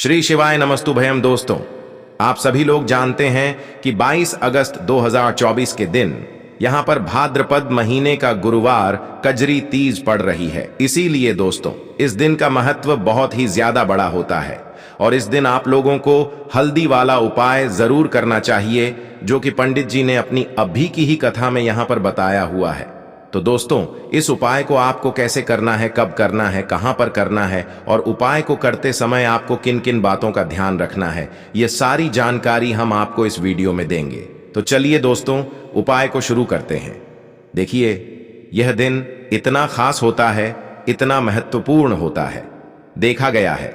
श्री शिवाय नमस्तुभयम। दोस्तों, आप सभी लोग जानते हैं कि 22 अगस्त 2024 के दिन यहां पर भाद्रपद महीने का गुरुवार कजरी तीज पड़ रही है। इसीलिए दोस्तों, इस दिन का महत्व बहुत ही ज्यादा बड़ा होता है और इस दिन आप लोगों को हल्दी वाला उपाय जरूर करना चाहिए, जो कि पंडित जी ने अपनी अभी की ही कथा में यहां पर बताया हुआ है। तो दोस्तों, इस उपाय को आपको कैसे करना है, कब करना है, कहां पर करना है और उपाय को करते समय आपको किन किन बातों का ध्यान रखना है, ये सारी जानकारी हम आपको इस वीडियो में देंगे। तो चलिए दोस्तों, उपाय को शुरू करते हैं। देखिए, यह दिन इतना खास होता है, इतना महत्वपूर्ण होता है। देखा गया है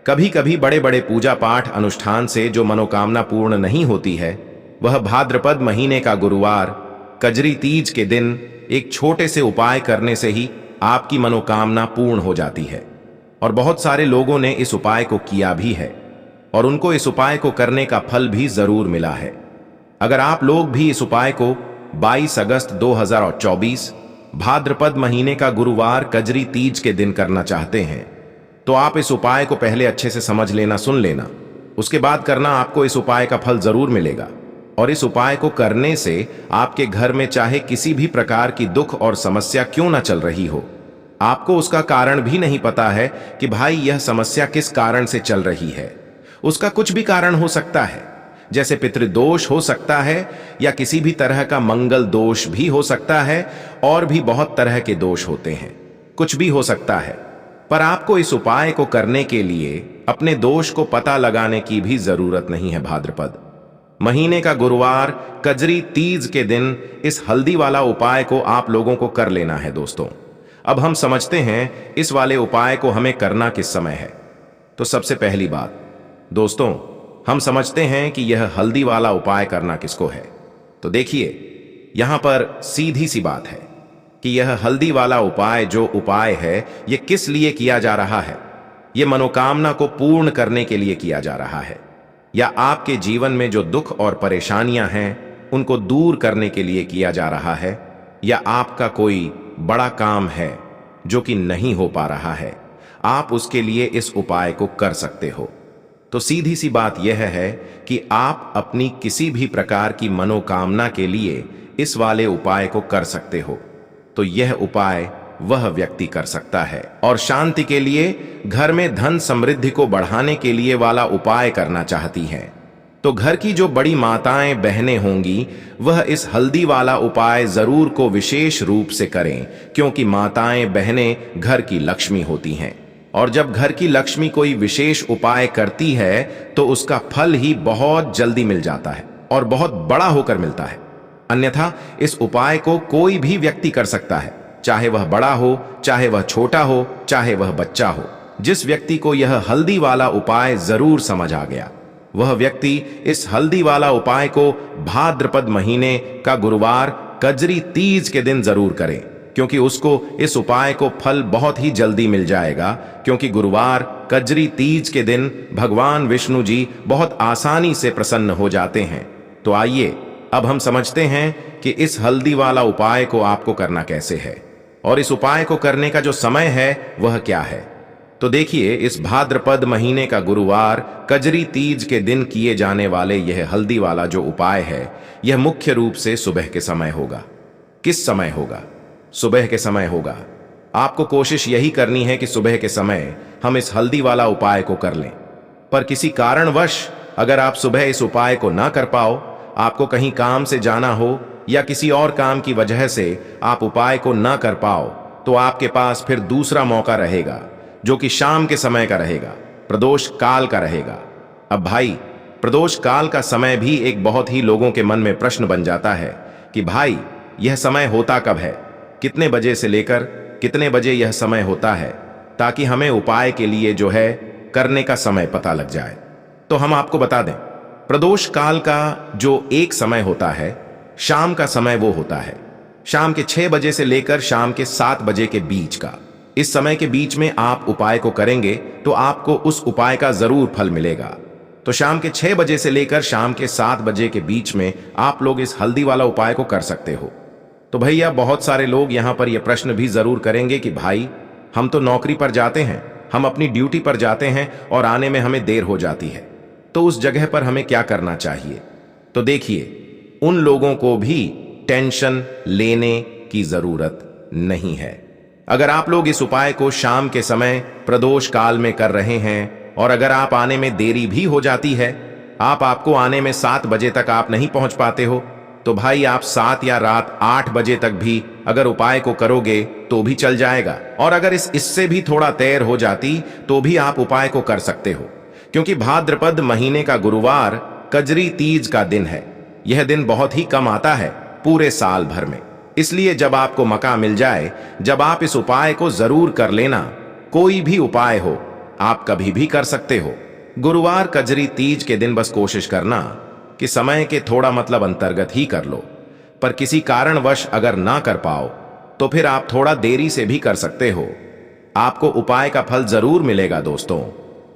कभी कभी बड़े बड़े पूजा पाठ अनुष्ठान से जो मनोकामना पूर्ण नहीं होती है, वह भाद्रपद महीने का गुरुवार कजरी तीज के दिन एक छोटे से उपाय करने से ही आपकी मनोकामना पूर्ण हो जाती है। और बहुत सारे लोगों ने इस उपाय को किया भी है और उनको इस उपाय को करने का फल भी जरूर मिला है। अगर आप लोग भी इस उपाय को 22 अगस्त 2024 भाद्रपद महीने का गुरुवार कजरी तीज के दिन करना चाहते हैं, तो आप इस उपाय को पहले अच्छे से समझ लेना, सुन लेना, उसके बाद करना। आपको इस उपाय का फल जरूर मिलेगा और इस उपाय को करने से आपके घर में चाहे किसी भी प्रकार की दुख और समस्या क्यों ना चल रही हो, आपको उसका कारण भी नहीं पता है कि भाई यह समस्या किस कारण से चल रही है। उसका कुछ भी कारण हो सकता है, जैसे पितृदोष हो सकता है या किसी भी तरह का मंगल दोष भी हो सकता है, और भी बहुत तरह के दोष होते हैं, कुछ भी हो सकता है। पर आपको इस उपाय को करने के लिए अपने दोष को पता लगाने की भी जरूरत नहीं है। भाद्रपद महीने का गुरुवार कजरी तीज के दिन इस हल्दी वाला उपाय को आप लोगों को कर लेना है। दोस्तों, अब हम समझते हैं इस वाले उपाय को हमें करना किस समय है। तो सबसे पहली बात दोस्तों, हम समझते हैं कि यह हल्दी वाला उपाय करना किसको है। तो देखिए, यहां पर सीधी सी बात है कि यह हल्दी वाला उपाय जो उपाय है, यह किस लिए किया जा रहा है। यह मनोकामना को पूर्ण करने के लिए किया जा रहा है, या आपके जीवन में जो दुख और परेशानियां हैं उनको दूर करने के लिए किया जा रहा है, या आपका कोई बड़ा काम है जो कि नहीं हो पा रहा है, आप उसके लिए इस उपाय को कर सकते हो। तो सीधी सी बात यह है कि आप अपनी किसी भी प्रकार की मनोकामना के लिए इस वाले उपाय को कर सकते हो। तो यह उपाय वह व्यक्ति कर सकता है। और शांति के लिए, घर में धन समृद्धि को बढ़ाने के लिए वाला उपाय करना चाहती हैं, तो घर की जो बड़ी माताएं बहनें होंगी, वह इस हल्दी वाला उपाय जरूर को विशेष रूप से करें, क्योंकि माताएं बहनें घर की लक्ष्मी होती हैं। और जब घर की लक्ष्मी कोई विशेष उपाय करती है तो उसका फल ही बहुत जल्दी मिल जाता है और बहुत बड़ा होकर मिलता है। अन्यथा इस उपाय को कोई भी व्यक्ति कर सकता है, चाहे वह बड़ा हो, चाहे वह छोटा हो, चाहे वह बच्चा हो। जिस व्यक्ति को यह हल्दी वाला उपाय जरूर समझ आ गया, वह व्यक्ति इस हल्दी वाला उपाय को भाद्रपद महीने का गुरुवार कजरी तीज के दिन जरूर करे, क्योंकि उसको इस उपाय को फल बहुत ही जल्दी मिल जाएगा। क्योंकि गुरुवार कजरी तीज के दिन भगवान विष्णु जी बहुत आसानी से प्रसन्न हो जाते हैं। तो आइए अब हम समझते हैं कि इस हल्दी वाला उपाय को आपको करना कैसे है और इस उपाय को करने का जो समय है वह क्या है। तो देखिए, इस भाद्रपद महीने का गुरुवार कजरी तीज के दिन किए जाने वाले यह हल्दी वाला जो उपाय है, यह मुख्य रूप से सुबह के समय होगा। किस समय होगा? सुबह के समय होगा। आपको कोशिश यही करनी है कि सुबह के समय हम इस हल्दी वाला उपाय को कर लें। पर किसी कारणवश अगर आप सुबह इस उपाय को ना कर पाओ, आपको कहीं काम से जाना हो या किसी और काम की वजह से आप उपाय को ना कर पाओ, तो आपके पास फिर दूसरा मौका रहेगा, जो कि शाम के समय का रहेगा, प्रदोष काल का रहेगा। अब भाई, प्रदोष काल का समय भी एक बहुत ही लोगों के मन में प्रश्न बन जाता है कि भाई यह समय होता कब है, कितने बजे से लेकर कितने बजे यह समय होता है, ताकि हमें उपाय के लिए जो है करने का समय पता लग जाए। तो हम आपको बता दें, प्रदोष काल का जो एक समय होता है, शाम का समय वो होता है शाम के 6 बजे से लेकर शाम के 7 बजे के बीच का। इस समय के बीच में आप उपाय को करेंगे तो आपको उस उपाय का जरूर फल मिलेगा। तो शाम के 6 बजे से लेकर शाम के 7 बजे के बीच में आप लोग इस हल्दी वाला उपाय को कर सकते हो। तो भैया, बहुत सारे लोग यहां पर यह प्रश्न भी जरूर करेंगे कि भाई हम तो नौकरी पर जाते हैं, हम अपनी ड्यूटी पर जाते हैं और आने में हमें देर हो जाती है, तो उस जगह पर हमें क्या करना चाहिए? तो देखिए, उन लोगों को भी टेंशन लेने की जरूरत नहीं है। अगर आप लोग इस उपाय को शाम के समय प्रदोष काल में कर रहे हैं और अगर आप आने में देरी भी हो जाती है, आपको आने में 7 बजे तक आप नहीं पहुंच पाते हो, तो भाई आप 7 या रात 8 बजे तक भी अगर उपाय को करोगे तो भी चल जाएगा। और अगर इससे भी थोड़ा देर हो जाती तो भी आप उपाय को कर सकते हो, क्योंकि भाद्रपद महीने का गुरुवार कजरी तीज का दिन है। यह दिन बहुत ही कम आता है पूरे साल भर में, इसलिए जब आपको मौका मिल जाए, जब आप इस उपाय को जरूर कर लेना। कोई भी उपाय हो, आप कभी भी कर सकते हो। गुरुवार कजरी तीज के दिन बस कोशिश करना कि समय के थोड़ा अंतर्गत ही कर लो, पर किसी कारणवश अगर ना कर पाओ तो फिर आप थोड़ा देरी से भी कर सकते हो। आपको उपाय का फल जरूर मिलेगा दोस्तों।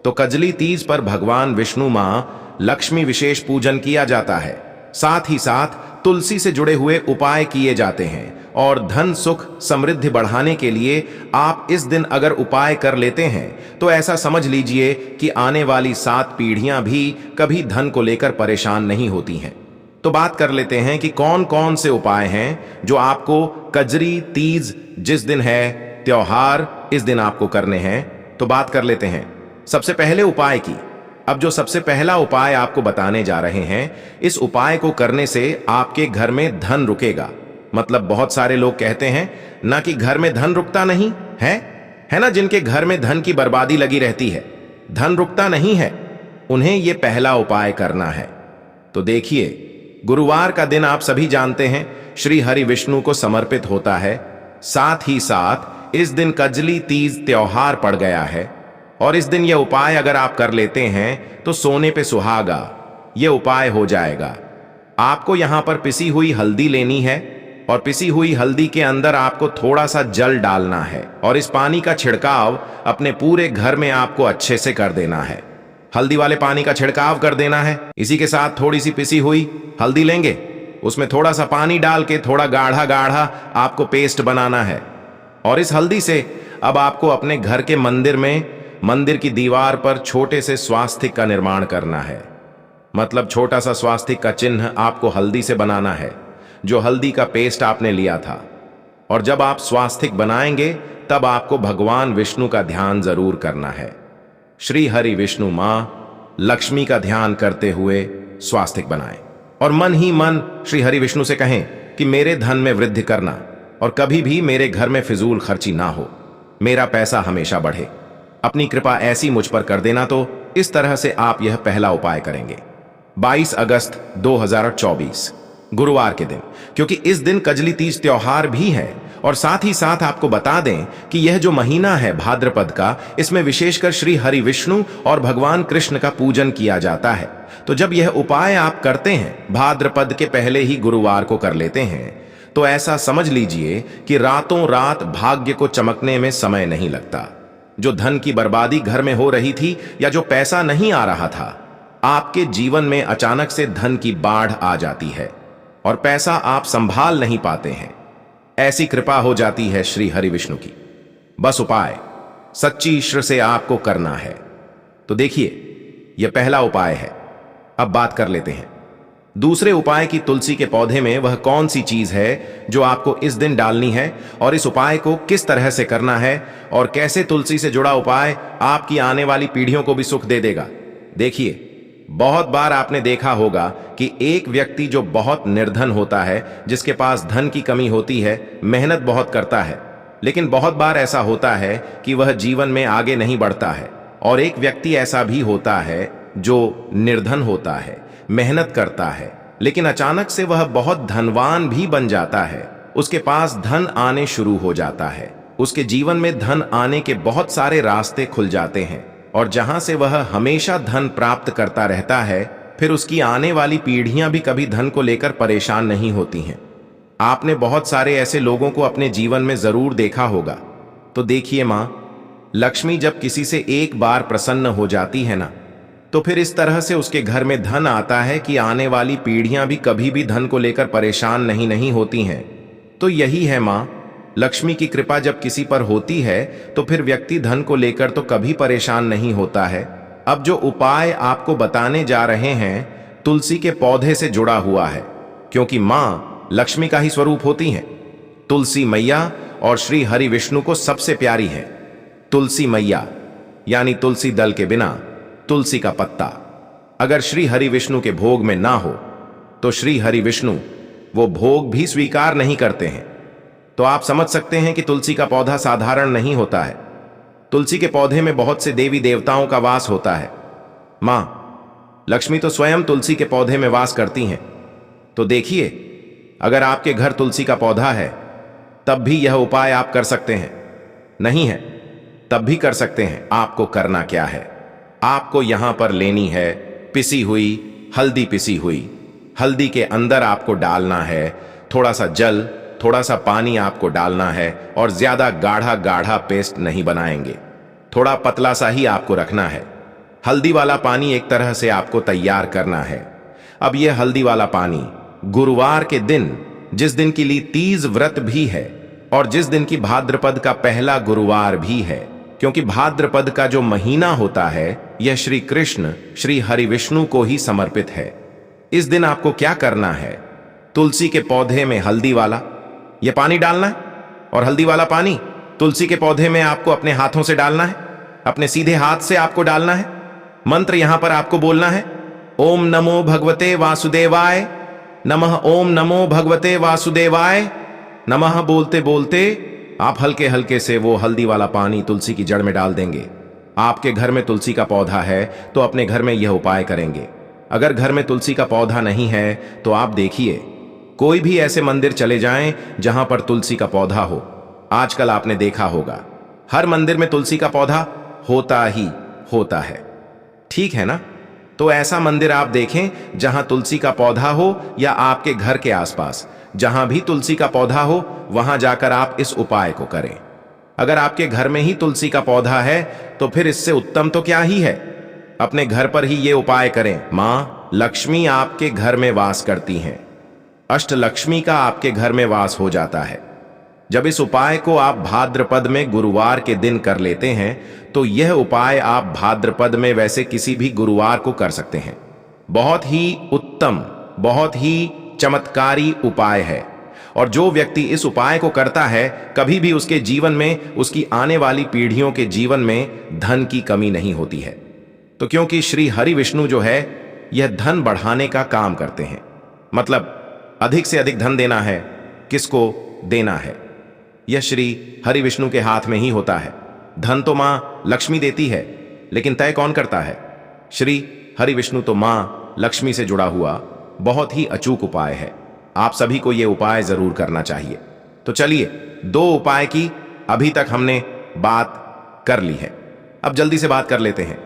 तो कजली तीज पर भगवान विष्णु मां लक्ष्मी विशेष पूजन किया जाता है, साथ ही साथ तुलसी से जुड़े हुए उपाय किए जाते हैं और धन सुख समृद्धि बढ़ाने के लिए आप इस दिन अगर उपाय कर लेते हैं तो ऐसा समझ लीजिए कि आने वाली 7 पीढ़ियां भी कभी धन को लेकर परेशान नहीं होती हैं। तो बात कर लेते हैं कि कौन कौन से उपाय हैं जो आपको कजरी तीज जिस दिन है त्योहार, इस दिन आपको करने हैं। तो बात कर लेते हैं सबसे पहले उपाय की। अब जो सबसे पहला उपाय आपको बताने जा रहे हैं, इस उपाय को करने से आपके घर में धन रुकेगा। बहुत सारे लोग कहते हैं ना कि घर में धन रुकता नहीं है ना, जिनके घर में धन की बर्बादी लगी रहती है, धन रुकता नहीं है, उन्हें यह पहला उपाय करना है। तो देखिए, गुरुवार का दिन आप सभी जानते हैं श्री हरि विष्णु को समर्पित होता है। साथ ही साथ इस दिन कजली तीज त्योहार पड़ गया है और इस दिन यह उपाय अगर आप कर लेते हैं तो सोने पे सुहागा यह उपाय हो जाएगा। आपको यहां पर पिसी हुई हल्दी लेनी है और पिसी हुई हल्दी के अंदर आपको थोड़ा सा जल डालना है और इस पानी का छिड़काव अपने पूरे घर में आपको अच्छे से कर देना है। हल्दी वाले पानी का छिड़काव कर देना है। इसी के साथ थोड़ी सी पिसी हुई हल्दी लेंगे, उसमें थोड़ा सा पानी डाल के थोड़ा गाढ़ा गाढ़ा आपको पेस्ट बनाना है और इस हल्दी से अब आपको अपने घर के मंदिर की दीवार पर छोटे से स्वास्तिक का निर्माण करना है। छोटा सा स्वास्तिक का चिन्ह आपको हल्दी से बनाना है, जो हल्दी का पेस्ट आपने लिया था। और जब आप स्वास्तिक बनाएंगे तब आपको भगवान विष्णु का ध्यान जरूर करना है। श्री हरि विष्णु मां लक्ष्मी का ध्यान करते हुए स्वास्तिक बनाएं और मन ही मन श्री हरि विष्णु से कहें कि मेरे धन में वृद्धि करना और कभी भी मेरे घर में फिजूल खर्ची ना हो, मेरा पैसा हमेशा बढ़े, अपनी कृपा ऐसी मुझ पर कर देना। तो इस तरह से आप यह पहला उपाय करेंगे 22 अगस्त 2024 गुरुवार के दिन, क्योंकि इस दिन कजली तीज त्योहार भी है। और साथ ही साथ आपको बता दें कि यह जो महीना है भाद्रपद का, इसमें विशेषकर श्री हरि विष्णु और भगवान कृष्ण का पूजन किया जाता है। तो जब यह उपाय आप करते हैं, भाद्रपद के पहले ही गुरुवार को कर लेते हैं, तो ऐसा समझ लीजिए कि रातों रात भाग्य को चमकने में समय नहीं लगता। जो धन की बर्बादी घर में हो रही थी या जो पैसा नहीं आ रहा था, आपके जीवन में अचानक से धन की बाढ़ आ जाती है और पैसा आप संभाल नहीं पाते हैं। ऐसी कृपा हो जाती है श्री हरि विष्णु की। बस उपाय सच्ची ईश्वर से आपको करना है। तो देखिए, यह पहला उपाय है। अब बात कर लेते हैं दूसरे उपाय की। तुलसी के पौधे में वह कौन सी चीज है जो आपको इस दिन डालनी है और इस उपाय को किस तरह से करना है और कैसे तुलसी से जुड़ा उपाय आपकी आने वाली पीढ़ियों को भी सुख दे देगा। देखिए, बहुत बार आपने देखा होगा कि एक व्यक्ति जो बहुत निर्धन होता है, जिसके पास धन की कमी होती है, मेहनत बहुत करता है, लेकिन बहुत बार ऐसा होता है कि वह जीवन में आगे नहीं बढ़ता है। और एक व्यक्ति ऐसा भी होता है जो निर्धन होता है, मेहनत करता है, लेकिन अचानक से वह बहुत धनवान भी बन जाता है। उसके पास धन आने शुरू हो जाता है, उसके जीवन में धन आने के बहुत सारे रास्ते खुल जाते हैं और जहां से वह हमेशा धन प्राप्त करता रहता है, फिर उसकी आने वाली पीढ़ियां भी कभी धन को लेकर परेशान नहीं होती हैं। आपने बहुत सारे ऐसे लोगों को अपने जीवन में जरूर देखा होगा। तो देखिए, मां लक्ष्मी जब किसी से एक बार प्रसन्न हो जाती है ना, तो फिर इस तरह से उसके घर में धन आता है कि आने वाली पीढ़ियां भी कभी भी धन को लेकर परेशान नहीं होती हैं। तो यही है मां लक्ष्मी की कृपा जब किसी पर होती है तो फिर व्यक्ति धन को लेकर तो कभी परेशान नहीं होता है। अब जो उपाय आपको बताने जा रहे हैं तुलसी के पौधे से जुड़ा हुआ है, क्योंकि मां लक्ष्मी का ही स्वरूप होती हैं। तुलसी मैया और श्री हरि विष्णु को सबसे प्यारी है। तुलसी मैया यानी तुलसी दल के बिना तुलसी का पत्ता अगर श्री हरि विष्णु के भोग में ना हो तो श्री हरि विष्णु वो भोग भी स्वीकार नहीं करते हैं। तो आप समझ सकते हैं कि तुलसी का पौधा साधारण नहीं होता है। तुलसी के पौधे में बहुत से देवी देवताओं का वास होता है। मां लक्ष्मी तो स्वयं तुलसी के पौधे में वास करती हैं। तो देखिए, अगर आपके घर तुलसी का पौधा है तब भी यह उपाय आप कर सकते हैं, नहीं है तब भी कर सकते हैं। आपको करना क्या है, आपको यहां पर लेनी है पिसी हुई हल्दी। पिसी हुई हल्दी के अंदर आपको डालना है थोड़ा सा जल, थोड़ा सा पानी आपको डालना है और ज्यादा गाढ़ा गाढ़ा पेस्ट नहीं बनाएंगे, थोड़ा पतला सा ही आपको रखना है। हल्दी वाला पानी एक तरह से आपको तैयार करना है। अब यह हल्दी वाला पानी गुरुवार के दिन, जिस दिन की ली तीज व्रत भी है और जिस दिन की भाद्रपद का पहला गुरुवार भी है, क्योंकि भाद्रपद का जो महीना होता है यह श्री कृष्ण श्री हरि विष्णु को ही समर्पित है। इस दिन आपको क्या करना है, तुलसी के पौधे में हल्दी वाला यह पानी डालना है और हल्दी वाला पानी तुलसी के पौधे में आपको अपने हाथों से डालना है, अपने सीधे हाथ से आपको डालना है। मंत्र यहां पर आपको बोलना है ओम नमो भगवते वासुदेवाय नमः, ओम नमो भगवते वासुदेवाय नमः। बोलते बोलते आप हल्के हल्के से वो हल्दी वाला पानी तुलसी की जड़ में डाल देंगे। आपके घर में तुलसी का पौधा है तो अपने घर में यह उपाय करेंगे। अगर घर में तुलसी का पौधा नहीं है तो आप देखिए, कोई भी ऐसे मंदिर चले जाएं जहां पर तुलसी का पौधा हो। आजकल आपने देखा होगा हर मंदिर में तुलसी का पौधा होता ही होता है, ठीक है ना। तो ऐसा मंदिर आप देखें जहां तुलसी का पौधा हो या आपके घर के आसपास जहां भी तुलसी का पौधा हो वहां जाकर आप इस उपाय को करें। अगर आपके घर में ही तुलसी का पौधा है तो फिर इससे उत्तम तो क्या ही है, अपने घर पर ही ये उपाय करें। मां लक्ष्मी आपके घर में वास करती हैं, अष्ट लक्ष्मी का आपके घर में वास हो जाता है। जब इस उपाय को आप भाद्रपद में गुरुवार के दिन कर लेते हैं तो यह उपाय आप भाद्रपद में वैसे किसी भी गुरुवार को कर सकते हैं। बहुत ही उत्तम, बहुत ही चमत्कारी उपाय है और जो व्यक्ति इस उपाय को करता है कभी भी उसके जीवन में, उसकी आने वाली पीढ़ियों के जीवन में धन की कमी नहीं होती है। तो क्योंकि श्री हरि विष्णु जो है यह धन बढ़ाने का काम करते हैं, मतलब अधिक से अधिक धन देना है, किसको देना है यह श्री हरि विष्णु के हाथ में ही होता है। धन तो मां लक्ष्मी देती है लेकिन तय कौन करता है, श्री हरि विष्णु। तो मां लक्ष्मी से जुड़ा हुआ बहुत ही अचूक उपाय है। आप सभी को यह उपाय जरूर करना चाहिए। तो चलिए, दो उपाय की अभी तक हमने बात कर ली है, अब जल्दी से बात कर लेते हैं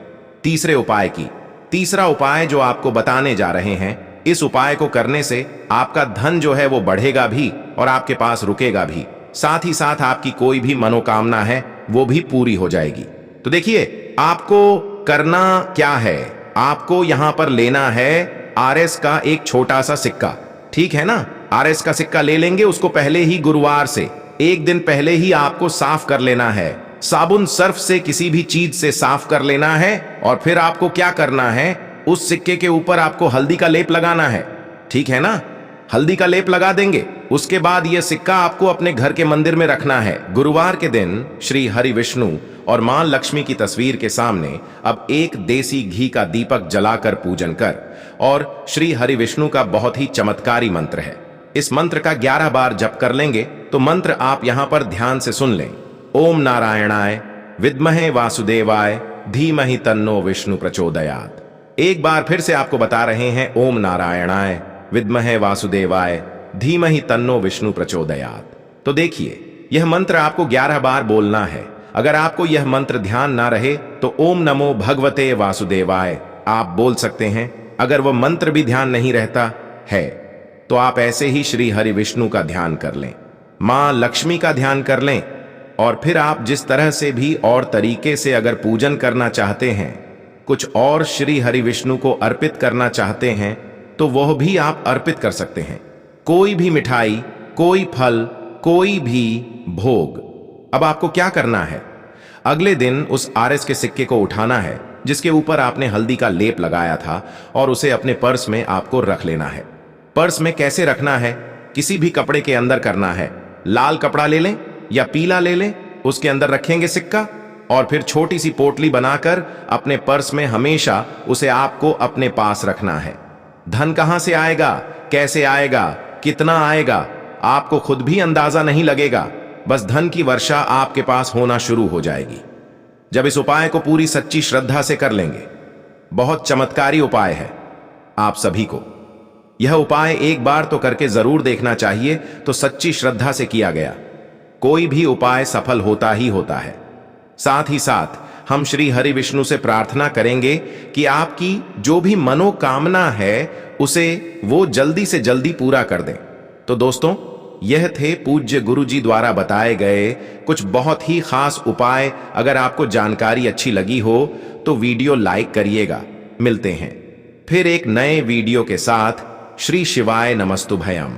तीसरे उपाय की। तीसरा उपाय जो आपको बताने जा रहे हैं, इस उपाय को करने से आपका धन जो है वो बढ़ेगा भी और आपके पास रुकेगा भी, साथ ही साथ आपकी कोई भी मनोकामना है वो भी पूरी हो जाएगी। तो देखिए, आपको करना क्या है, आपको यहां पर लेना है आरएस का एक छोटा सा सिक्का, ठीक है ना। आरएस का सिक्का ले लेंगे, उसको पहले ही गुरुवार से एक दिन पहले ही आपको साफ कर लेना है, साबुन सर्फ से किसी भी चीज से साफ कर लेना है। और फिर आपको क्या करना है, उस सिक्के के ऊपर आपको हल्दी का लेप लगाना है, ठीक है ना। हल्दी का लेप लगा देंगे, उसके बाद यह सिक्का आपको अपने घर के मंदिर में रखना है। गुरुवार के दिन श्री हरि विष्णु और मां लक्ष्मी की तस्वीर के सामने अब एक देसी घी का दीपक जलाकर पूजन कर, और श्री हरि विष्णु का बहुत ही चमत्कारी मंत्र है, इस मंत्र का 11 बार जप कर लेंगे। तो मंत्र आप यहां पर ध्यान से सुन लें। ओम नारायणाय विद्महे वासुदेवाय धीमहि तन्नो विष्णु प्रचोदयात्। एक बार फिर से आपको बता रहे हैं, ओम नारायणाय विद्महे वासुदेवाय धीमहि तन्नो विष्णु प्रचोदयात्। तो देखिए, यह मंत्र आपको 11 बार बोलना है। अगर आपको यह मंत्र ध्यान ना रहे तो ओम नमो भगवते वासुदेवाय आप बोल सकते हैं। अगर वह मंत्र भी ध्यान नहीं रहता है तो आप ऐसे ही श्री हरि विष्णु का ध्यान कर लें, मां लक्ष्मी का ध्यान कर लें, और फिर आप जिस तरह से भी और तरीके से अगर पूजन करना चाहते हैं, कुछ और श्री हरि विष्णु को अर्पित करना चाहते हैं तो वह भी आप अर्पित कर सकते हैं। कोई भी मिठाई, कोई फल, कोई भी भोग। अब आपको क्या करना है? अगले दिन उस आरएस के सिक्के को उठाना है जिसके ऊपर आपने हल्दी का लेप लगाया था, और उसे अपने पर्स में आपको रख लेना है। पर्स में कैसे रखना है? किसी भी कपड़े के अंदर करना है। लाल कपड़ा ले लें या पीला ले लें, उसके अंदर रखेंगे सिक्का, और फिर छोटी सी पोटली बनाकर अपने पर्स में हमेशा उसे आपको अपने पास रखना है। धन कहां से आएगा, कैसे आएगा, कितना आएगा, आपको खुद भी अंदाजा नहीं लगेगा। बस धन की वर्षा आपके पास होना शुरू हो जाएगी जब इस उपाय को पूरी सच्ची श्रद्धा से कर लेंगे। बहुत चमत्कारी उपाय है। आप सभी को यह उपाय एक बार तो करके जरूर देखना चाहिए। तो सच्ची श्रद्धा से किया गया कोई भी उपाय सफल होता ही होता है। साथ ही साथ हम श्री हरि विष्णु से प्रार्थना करेंगे कि आपकी जो भी मनोकामना है उसे वो जल्दी से जल्दी पूरा कर दें। तो दोस्तों, यह थे पूज्य गुरु जी द्वारा बताए गए कुछ बहुत ही खास उपाय। अगर आपको जानकारी अच्छी लगी हो तो वीडियो लाइक करिएगा। मिलते हैं फिर एक नए वीडियो के साथ। श्री शिवाय नमस्तुभयम।